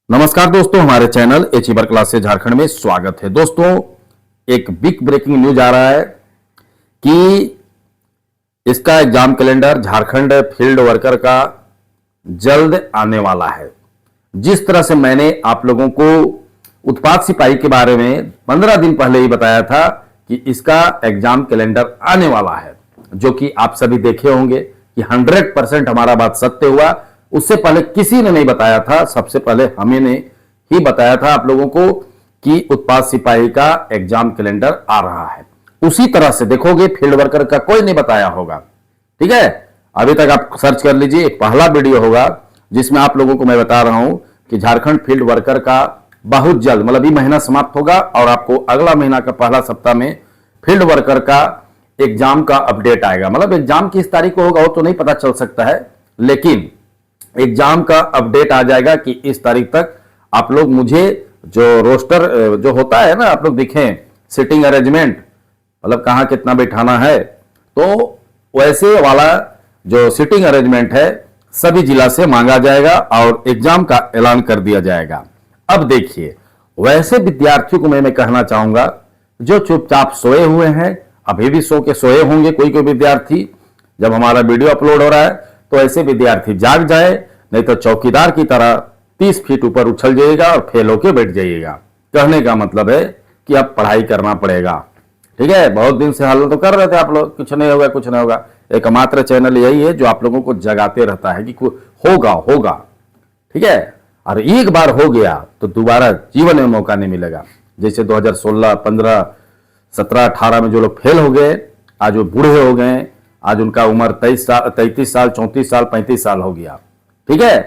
नमस्कार दोस्तों, हमारे चैनल अचीवर क्लासेस झारखंड में स्वागत है। दोस्तों, एक बिग ब्रेकिंग न्यूज आ रहा है कि इसका exam calendar Jharkhand field worker का जल्द आने वाला है। जिस तरह से मैंने आप लोगों को उत्पाद सिपाही के बारे में 15 दिन पहले ही बताया था कि इसका एग्जाम कैलेंडर आने वाला है, जो कि आप सभी देखे होंगे कि 100% हमारा बात सत्य हुआ। उससे पहले किसी ने नहीं बताया था, सबसे पहले हमें ने ही बताया था आप लोगों को कि उत्पाद सिपाही का एग्जाम कैलेंडर आ रहा है। उसी तरह से देखोगे फील्ड वर्कर का कोई नहीं बताया होगा। ठीक है, अभी तक आप सर्च कर लीजिए, एक पहला वीडियो होगा जिसमें आप लोगों को मैं बता रहा हूं कि झारखंड फील्ड वर्कर का बहुत जल्द, मतलब ये महीना समाप्त होगा और आपको अगला महीना का पहला सप्ताह में फील्ड वर्कर का एग्जाम का अपडेट आएगा। मतलब एग्जाम किस तारीख को होगा वो तो नहीं पता चल सकता है, लेकिन एग्जाम का अपडेट आ जाएगा कि इस तारीख तक आप लोग मुझे जो रोस्टर जो होता है ना, आप लोग दिखें सिटिंग अरेंजमेंट, मतलब कहां कितना बैठाना है, तो वैसे वाला जो सिटिंग अरेंजमेंट है सभी जिला से मांगा जाएगा और एग्जाम का ऐलान कर दिया जाएगा। अब देखिए, वैसे विद्यार्थियों को मैं कहना चाहूंगा जो चुपचाप सोए हुए हैं, अभी भी सो के सोए होंगे कोई कोई विद्यार्थी, जब हमारा वीडियो अपलोड हो रहा है तो ऐसे विद्यार्थी जाग जाए, नहीं तो चौकीदार की तरह 30 फीट ऊपर उछल जाइएगा और फेल होके बैठ जाइएगा। कहने का मतलब है कि अब पढ़ाई करना पड़ेगा। ठीक है, बहुत दिन से हल तो कर रहे थे आप लोग, कुछ नहीं होगा कुछ नहीं होगा। एकमात्र चैनल यही है जो आप लोगों को जगाते रहता है कि होगा होगा। ठीक है, और एक बार हो गया तो दोबारा जीवन में मौका नहीं मिलेगा। जैसे 2016, 15, 17, 18 में जो लोग फेल हो गए, आज वो बूढ़े हो गए, आज उनका उम्र 33 साल, 34 साल, 35 साल हो गया। ठीक है,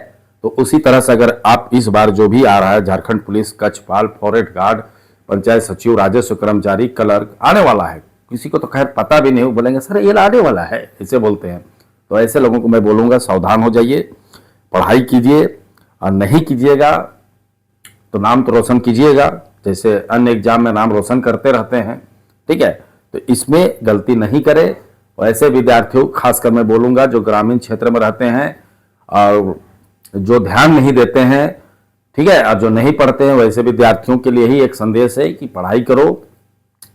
तो उसी तरह से अगर आप इस बार जो भी आ रहा है झारखंड पुलिस, कक्षपाल, फॉरेस्ट गार्ड, पंचायत सचिव, राजस्व कर्मचारी, क्लर्क आने वाला है, किसी को तो खैर पता भी नहीं, बोलेंगे सर ये आने वाला है, ऐसे बोलते हैं। तो ऐसे लोगों को मैं बोलूंगा सावधान हो जाइए, पढ़ाई कीजिए, और नहीं कीजिएगा तो नाम तो रोशन कीजिएगा, जैसे अन्य एग्जाम में नाम रोशन करते रहते हैं। ठीक है, तो इसमें गलती नहीं करें। ऐसे विद्यार्थियों खासकर मैं बोलूंगा जो ग्रामीण क्षेत्र में रहते हैं और जो ध्यान नहीं देते हैं, ठीक है, और जो नहीं पढ़ते हैं, वैसे विद्यार्थियों के लिए ही एक संदेश है कि पढ़ाई करो,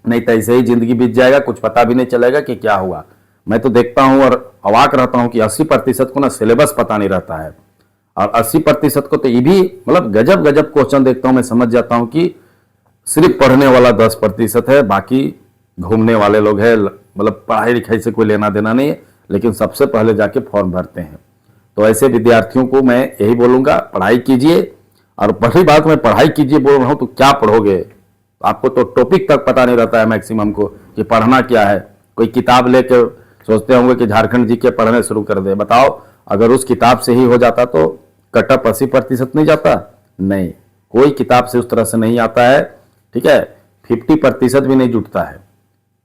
नहीं तो ऐसे ही जिंदगी बीत जाएगा, कुछ पता भी नहीं चलेगा कि क्या हुआ। मैं तो देखता हूं और अवाक रहता हूं कि 80% को ना सिलेबस पता नहीं रहता है, और 80% को तो ये भी, मतलब गजब गजब क्वेश्चन देखता हूं, मैं समझ जाता हूं कि सिर्फ पढ़ने वाला 10% है, बाकी घूमने वाले लोग हैं, मतलब पढ़ाई लिखाई से कोई लेना देना नहीं है, लेकिन सबसे पहले जाके फॉर्म भरते हैं। तो ऐसे विद्यार्थियों को मैं यही बोलूंगा, पढ़ाई कीजिए। और पहली बात मैं पढ़ाई कीजिए बोल रहा हूं तो क्या पढ़ोगे, आपको तो टॉपिक तक पता नहीं रहता है मैक्सिमम को कि पढ़ना क्या है। कोई किताब लेके सोचते होंगे कि झारखंड जी के पढ़ने शुरू कर दे, बताओ अगर उस किताब से ही हो जाता तो कटअप 80% नहीं जाता? नहीं, कोई किताब से उस तरह से नहीं आता है। ठीक है, 50% भी नहीं जुटता है।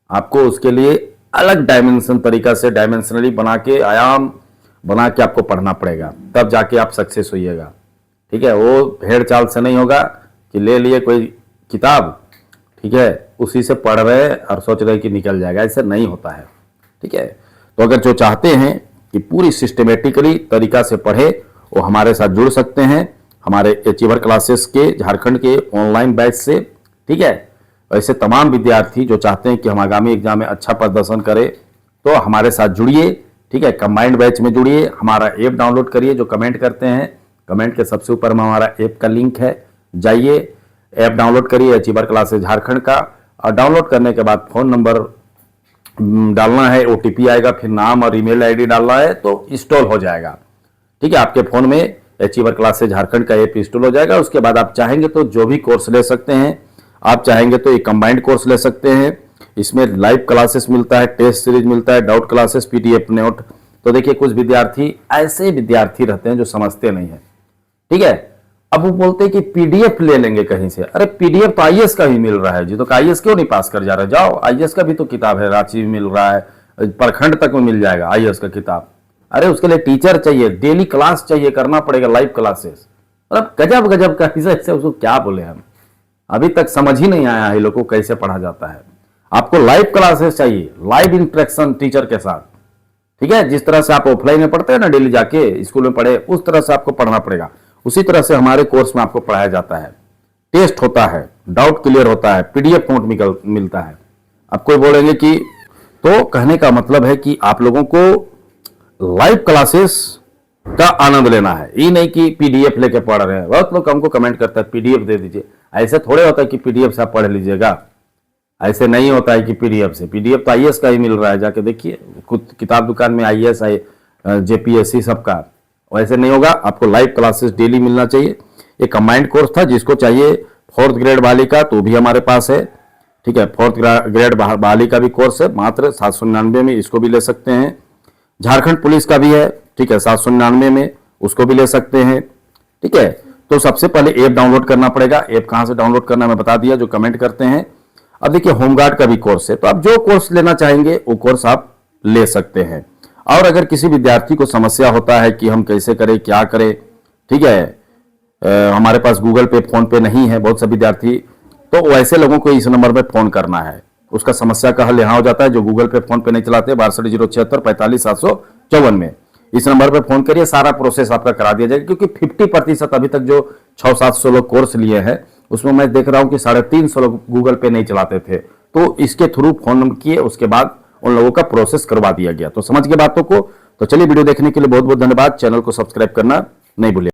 आपको उसके लिए अलग डायमेंशन तरीका से डायमेंशनली बना के, आयाम बना के आपको पढ़ना पड़ेगा, तब जाके आप सक्सेस होइएगा। ठीक है, वो भेड़ चाल से नहीं होगा कि ले लिए कोई किताब, ठीक है, उसी से पढ़ रहे और सोच रहे कि निकल जाएगा, ऐसे नहीं होता है। ठीक है, तो अगर जो चाहते हैं कि पूरी सिस्टमेटिकली तरीका से पढ़े, वो हमारे साथ जुड़ सकते हैं हमारे अचीवर क्लासेस के झारखंड के ऑनलाइन बैच से। ठीक है, ऐसे तमाम विद्यार्थी जो चाहते हैं कि हम आगामी एग्जाम में अच्छा प्रदर्शन करें, तो हमारे साथ जुड़िए। ठीक है, कंबाइंड बैच में जुड़िए, हमारा ऐप डाउनलोड करिए। जो कमेंट करते हैं, कमेंट के सबसे ऊपर में हमारा ऐप का लिंक है, जाइए ऐप डाउनलोड करिए अचीवर क्लासेस झारखंड का, और डाउनलोड करने के बाद फ़ोन नंबर डालना है, OTP आएगा, फिर नाम और ईमेल ID डालना है तो इंस्टॉल हो जाएगा। ठीक है, आपके फ़ोन में अचीवर क्लासेस झारखंड का ऐप इंस्टॉल हो जाएगा। उसके बाद आप चाहेंगे तो जो भी कोर्स ले सकते हैं, आप चाहेंगे तो एक कंबाइंड कोर्स ले सकते हैं। इसमें लाइव क्लासेस मिलता है, टेस्ट सीरीज मिलता है, डाउट क्लासेस, PDF नोट। तो देखिए, कुछ विद्यार्थी ऐसे विद्यार्थी रहते हैं जो समझते नहीं है। ठीक है, अब वो बोलते हैं कि PDF ले लेंगे कहीं से। अरे PDF तो IAS का भी मिल रहा है जी, तो IAS क्यों नहीं पास कर जा रहे? जाओ, IAS का भी तो किताब है, रांची में मिल रहा है, प्रखंड तक में मिल जाएगा IAS का किताब। अरे उसके लिए टीचर चाहिए, डेली क्लास चाहिए, करना पड़ेगा लाइव क्लासेस। मतलब गजब गजब का, ऐसे उसको क्या बोले हम, अभी तक समझ ही नहीं आया है लोग को कैसे पढ़ा जाता है। आपको लाइव क्लासेस चाहिए, लाइव इंटरेक्शन टीचर के साथ। ठीक है, जिस तरह से आप ऑफलाइन में पढ़ते हैं ना, डेली जाके स्कूल में पढ़े, उस तरह से आपको पढ़ना पड़ेगा। उसी तरह से हमारे कोर्स में आपको पढ़ाया जाता है, टेस्ट होता है, डाउट क्लियर होता है, पीडीएफ नोट मिलता है। अब कोई बोलेंगे कि तो कहने का मतलब है कि आप लोगों को लाइव क्लासेस का आनंद लेना है, ये नहीं कि पीडीएफ लेके पढ़ रहे हैं। बहुत लोग हमको कमेंट करता है पीडीएफ दे दीजिए। ऐसे थोड़े होता है कि पीडीएफ से आप पढ़ लीजिएगा, ऐसे नहीं होता है कि पीडीएफ से। पीडीएफ तो आईएएस का ही मिल रहा है, जाके देखिए किताब दुकान में आईएएस जेपीएससी सबका। वैसे नहीं होगा, आपको लाइव क्लासेस डेली मिलना चाहिए। ये कंबाइंड कोर्स था, जिसको चाहिए 4th ग्रेड वाली का तो भी हमारे पास है, ठीक है। 4th ग्रेड वाली का भी कोर्स है, मात्र 799 में, इसको भी ले सकते हैं। झारखंड पुलिस का भी है, ठीक है, 799 में, उसको भी ले सकते हैं, ठीक है। तो सबसे पहले ऐप डाउनलोड करना पड़ेगा। ऐप कहां से डाउनलोड करना मैं बता दिया, जो कमेंट करते हैं। अब देखिए होमगार्ड का भी कोर्स है, तो आप जो कोर्स लेना चाहेंगे वो कोर्स आप ले सकते हैं। और अगर किसी विद्यार्थी को समस्या होता है कि हम कैसे करें, क्या करें, ठीक है, हमारे पास गूगल पे, फोन पे नहीं है बहुत से विद्यार्थी, तो वैसे लोगों को इस नंबर पे फोन करना है, उसका समस्या का हल यहाँ हो जाता है। जो गूगल पे, फोन पे नहीं चलाते, 62 076 45 754 में इस नंबर पे फोन करिए, सारा प्रोसेस आपका करा दिया जाएगा। क्योंकि 50% अभी तक जो 600-700 लोग कोर्स लिए हैं, उसमें मैं देख रहा हूं कि 350 लोग गूगल पे नहीं चलाते थे, तो इसके थ्रू फोन नंबर किए, उसके बाद उन लोगों का प्रोसेस करवा दिया गया। तो समझ गए बातों को। तो चलिए, वीडियो देखने के लिए बहुत बहुत धन्यवाद। चैनल को सब्सक्राइब करना नहीं भूलिए।